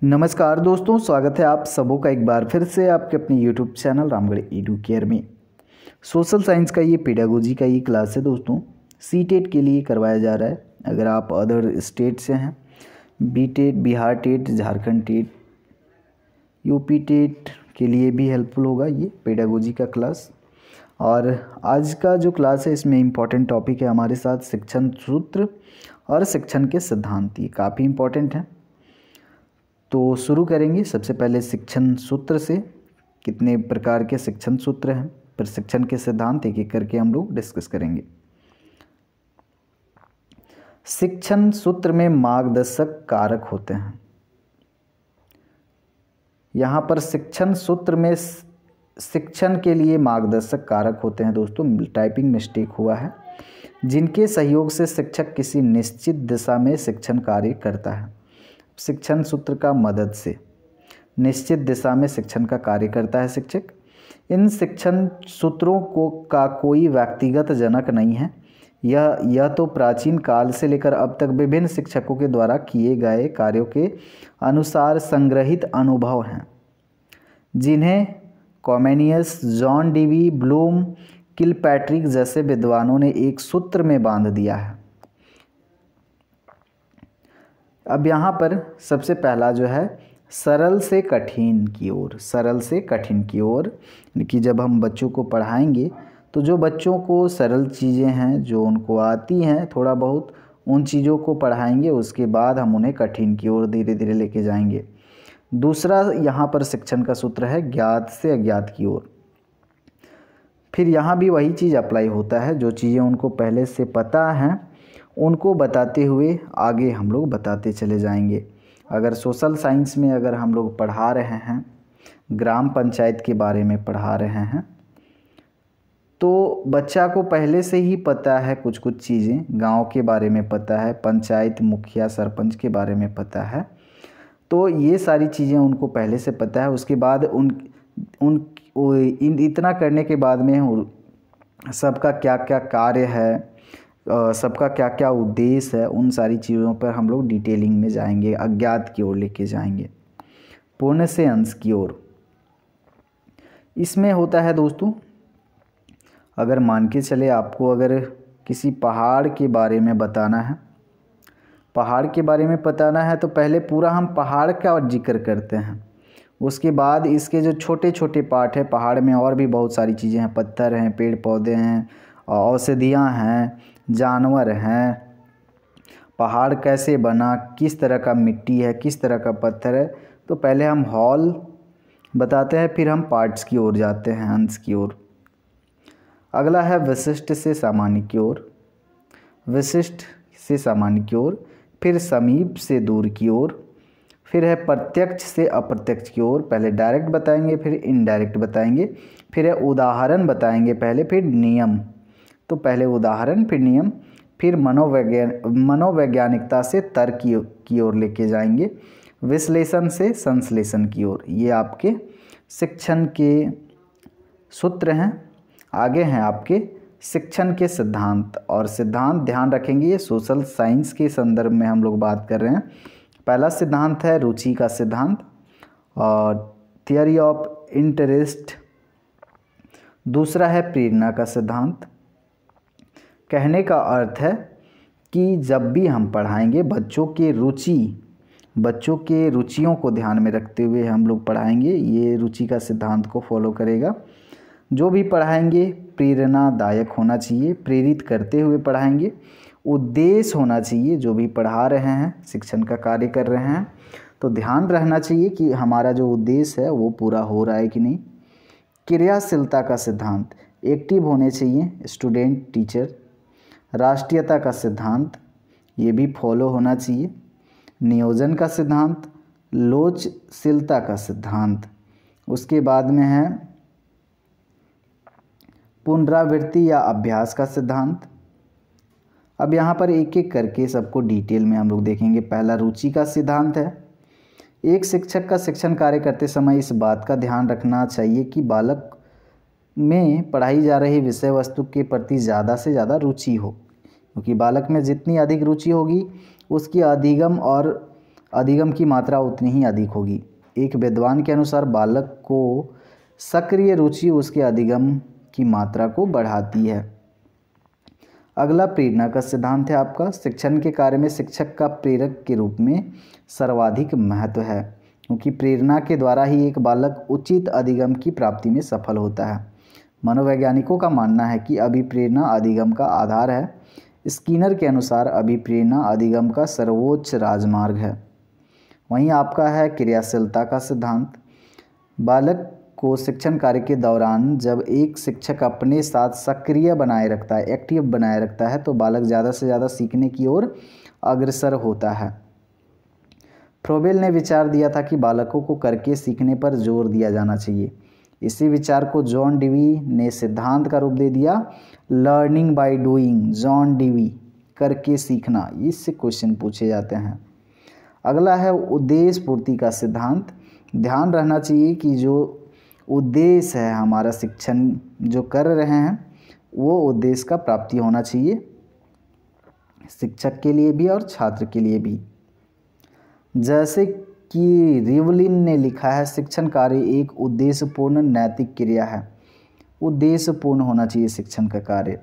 नमस्कार दोस्तों, स्वागत है आप सबों का एक बार फिर से आपके अपने YouTube channel Ramgarh edu care में। सोशल साइंस का ये पेडागोजी का ये क्लास है दोस्तों, सीटेट के लिए करवाया जा रहा है। अगर आप अदर स्टेट से हैं, B TET, Bihar TET, Jharkhand TET, UP TET के लिए भी हेल्पफुल होगा ये पेडागोजी का क्लास। और आज का जो क्लास है इसमें इम्पॉर्टेंट टॉपिक है हमारे साथ शिक्षण सूत्र और शिक्षण के सिद्धांत। ये काफ़ी इम्पॉर्टेंट है, तो शुरू करेंगे। सबसे पहले शिक्षण सूत्र से, कितने प्रकार के शिक्षण सूत्र हैं, फिर शिक्षण के सिद्धांत एक एक करके हम लोग डिस्कस करेंगे। शिक्षण सूत्र में मार्गदर्शक कारक होते हैं। यहाँ पर शिक्षण सूत्र में शिक्षण के लिए मार्गदर्शक कारक होते हैं दोस्तों, टाइपिंग मिस्टेक हुआ है, जिनके सहयोग से शिक्षक किसी निश्चित दिशा में शिक्षण कार्य करता है। शिक्षण सूत्र का मदद से निश्चित दिशा में शिक्षण का कार्य करता है शिक्षक। इन शिक्षण सूत्रों का कोई व्यक्तिगत जनक नहीं है। यह तो प्राचीन काल से लेकर अब तक विभिन्न शिक्षकों के द्वारा किए गए कार्यों के अनुसार संग्रहित अनुभव हैं, जिन्हें Comenius, John Dewey, Bloom, Kilpatrick जैसे विद्वानों ने एक सूत्र में बांध दिया है। अब यहाँ पर सबसे पहला जो है सरल से कठिन की ओर, सरल से कठिन की ओर, कि जब हम बच्चों को पढ़ाएंगे तो जो बच्चों को सरल चीज़ें हैं, जो उनको आती हैं थोड़ा बहुत, उन चीज़ों को पढ़ाएंगे, उसके बाद हम उन्हें कठिन की ओर धीरे धीरे लेके जाएंगे। दूसरा यहाँ पर शिक्षण का सूत्र है ज्ञात से अज्ञात की ओर। फिर यहाँ भी वही चीज़ अप्लाई होता है, जो चीज़ें उनको पहले से पता हैं उनको बताते हुए आगे हम लोग बताते चले जाएंगे। अगर सोशल साइंस में अगर हम लोग पढ़ा रहे हैं, ग्राम पंचायत के बारे में पढ़ा रहे हैं, तो बच्चा को पहले से ही पता है कुछ कुछ चीज़ें, गांव के बारे में पता है, पंचायत मुखिया सरपंच के बारे में पता है, तो ये सारी चीज़ें उनको पहले से पता है। उसके बाद इतना करने के बाद में सबका क्या क्या कार्य है, सबका क्या क्या उद्देश्य है, उन सारी चीज़ों पर हम लोग डिटेलिंग में जाएंगे, अज्ञात की ओर लेके जाएंगे। पूर्ण से अंश की ओर इसमें होता है दोस्तों, अगर मान के चले आपको अगर किसी पहाड़ के बारे में बताना है, पहाड़ के बारे में बताना है, तो पहले पूरा हम पहाड़ का जिक्र करते हैं। उसके बाद इसके जो छोटे छोटे पार्ट है, पहाड़ में और भी बहुत सारी चीज़ें हैं, पत्थर हैं, पेड़ पौधे हैं, औषधियाँ हैं, जानवर हैं, पहाड़ कैसे बना, किस तरह का मिट्टी है, किस तरह का पत्थर है, तो पहले हम हॉल बताते हैं, फिर हम पार्ट्स की ओर जाते हैं, अंश की ओर। अगला है विशिष्ट से सामान्य की ओर, विशिष्ट से सामान्य की ओर, फिर समीप से दूर की ओर, फिर है प्रत्यक्ष से अप्रत्यक्ष की ओर। पहले डायरेक्ट बताएंगे, फिर इनडायरेक्ट बताएंगे, फिर है उदाहरण बताएंगे पहले, फिर नियम। तो पहले उदाहरण, फिर नियम, फिर मनोवैज्ञानिकता से तर्क की ओर लेके जाएंगे, विश्लेषण से संश्लेषण की ओर। ये आपके शिक्षण के सूत्र हैं। आगे हैं आपके शिक्षण के सिद्धांत, और सिद्धांत ध्यान रखेंगे ये सोशल साइंस के संदर्भ में हम लोग बात कर रहे हैं। पहला सिद्धांत है रुचि का सिद्धांत और थियरी ऑफ इंटरेस्ट। दूसरा है प्रेरणा का सिद्धांत। कहने का अर्थ है कि जब भी हम पढ़ाएंगे बच्चों के रुचियों को ध्यान में रखते हुए हम लोग पढ़ाएंगे, ये रुचि का सिद्धांत को फॉलो करेगा। जो भी पढ़ाएंगे प्रेरणादायक होना चाहिए, प्रेरित करते हुए पढ़ाएंगे, उद्देश्य होना चाहिए, जो भी पढ़ा रहे हैं, शिक्षण का कार्य कर रहे हैं, तो ध्यान रहना चाहिए कि हमारा जो उद्देश्य है वो पूरा हो रहा है कि नहीं। क्रियाशीलता का सिद्धांत, एक्टिव होने चाहिए स्टूडेंट टीचर। राष्ट्रीयता का सिद्धांत, ये भी फॉलो होना चाहिए। नियोजन का सिद्धांत, लोचशीलता का सिद्धांत। उसके बाद में है पुनरावृत्ति या अभ्यास का सिद्धांत। अब यहाँ पर एक एक करके सबको डिटेल में हम लोग देखेंगे। पहला रुचि का सिद्धांत है। एक शिक्षक का शिक्षण कार्य करते समय इस बात का ध्यान रखना चाहिए कि बालक में पढ़ाई जा रही विषय वस्तु के प्रति ज़्यादा से ज़्यादा रुचि हो, क्योंकि बालक में जितनी अधिक रुचि होगी उसकी अधिगम और अधिगम की मात्रा उतनी ही अधिक होगी। एक विद्वान के अनुसार बालक को सक्रिय रुचि उसके अधिगम की मात्रा को बढ़ाती है। अगला प्रेरणा का सिद्धांत है आपका। शिक्षण के कार्य में शिक्षक का प्रेरक के रूप में सर्वाधिक महत्व है, क्योंकि प्रेरणा के द्वारा ही एक बालक उचित अधिगम की प्राप्ति में सफल होता है। मनोवैज्ञानिकों का मानना है कि अभिप्रेरणा अधिगम का आधार है। स्किनर के अनुसार अभिप्रेरणा अधिगम का सर्वोच्च राजमार्ग है। वहीं आपका है क्रियाशीलता का सिद्धांत। बालक को शिक्षण कार्य के दौरान जब एक शिक्षक अपने साथ सक्रिय बनाए रखता है, एक्टिव बनाए रखता है, तो बालक ज़्यादा से ज़्यादा सीखने की ओर अग्रसर होता है। फ्रोबेल ने विचार दिया था कि बालकों को करके सीखने पर जोर दिया जाना चाहिए। इसी विचार को जॉन डीवी ने सिद्धांत का रूप दे दिया, learning by doing. John Dewey, करके सीखना, इससे क्वेश्चन पूछे जाते हैं। अगला है उद्देश्य पूर्ति का सिद्धांत। ध्यान रहना चाहिए कि जो उद्देश्य है हमारा शिक्षण जो कर रहे हैं, वो उद्देश्य का प्राप्ति होना चाहिए, शिक्षक के लिए भी और छात्र के लिए भी। जैसे कि रिवलिन ने लिखा है, शिक्षण कार्य एक उद्देश्यपूर्ण नैतिक क्रिया है। उद्देश्यपूर्ण होना चाहिए शिक्षण का कार्य।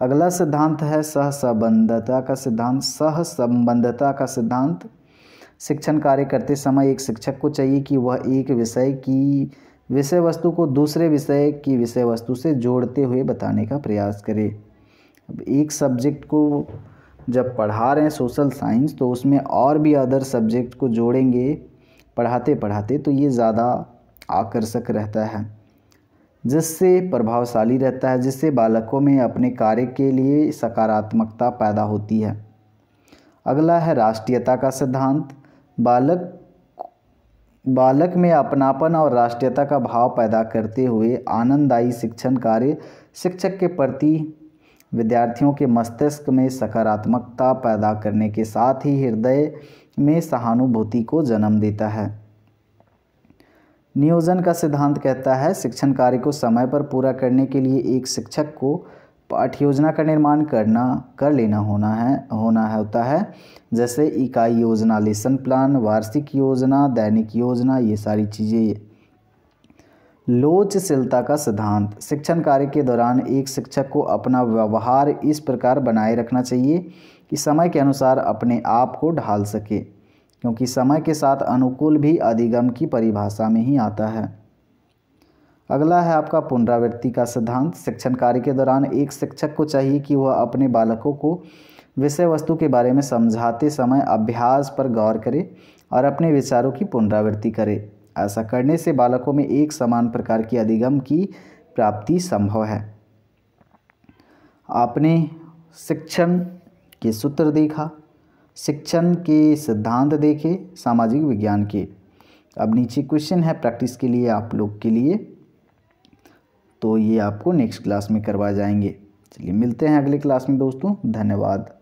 अगला सिद्धांत है सहसंबंधता का सिद्धांत। सहसंबंधता का सिद्धांत। शिक्षण कार्य करते समय एक शिक्षक को चाहिए कि वह एक विषय की विषय वस्तु को दूसरे विषय की विषय वस्तु से जोड़ते हुए बताने का प्रयास करे। अब एक सब्जेक्ट को जब पढ़ा रहे हैं सोशल साइंस, तो उसमें और भी अदर सब्जेक्ट को जोड़ेंगे पढ़ाते पढ़ाते, तो ये ज़्यादा आकर्षक रहता है, जिससे प्रभावशाली रहता है, जिससे बालकों में अपने कार्य के लिए सकारात्मकता पैदा होती है। अगला है राष्ट्रीयता का सिद्धांत। बालक में अपनापन और राष्ट्रीयता का भाव पैदा करते हुए आनंददायी शिक्षण कार्य शिक्षक के प्रति विद्यार्थियों के मस्तिष्क में सकारात्मकता पैदा करने के साथ ही हृदय में सहानुभूति को जन्म देता है। नियोजन का सिद्धांत कहता है, शिक्षण कार्य को समय पर पूरा करने के लिए एक शिक्षक को पाठ्य योजना का निर्माण कर लेना होता है, जैसे इकाई योजना, लेसन प्लान, वार्षिक योजना, दैनिक योजना, ये सारी चीज़ें। लोचशीलता का सिद्धांत। शिक्षण कार्य के दौरान एक शिक्षक को अपना व्यवहार इस प्रकार बनाए रखना चाहिए कि समय के अनुसार अपने आप को ढाल सके, क्योंकि समय के साथ अनुकूल भी अधिगम की परिभाषा में ही आता है। अगला है आपका पुनरावृत्ति का सिद्धांत। शिक्षण कार्य के दौरान एक शिक्षक को चाहिए कि वह अपने बालकों को विषय वस्तु के बारे में समझाते समय अभ्यास पर गौर करे और अपने विचारों की पुनरावृत्ति करे। ऐसा करने से बालकों में एक समान प्रकार की अधिगम की प्राप्ति संभव है। आपने शिक्षण के सूत्र देखा, शिक्षण के सिद्धांत देखे, सामाजिक विज्ञान के। अब नीचे क्वेश्चन है प्रैक्टिस के लिए आप लोग के लिए, तो ये आपको नेक्स्ट क्लास में करवाए जाएंगे। चलिए मिलते हैं अगले क्लास में दोस्तों, धन्यवाद।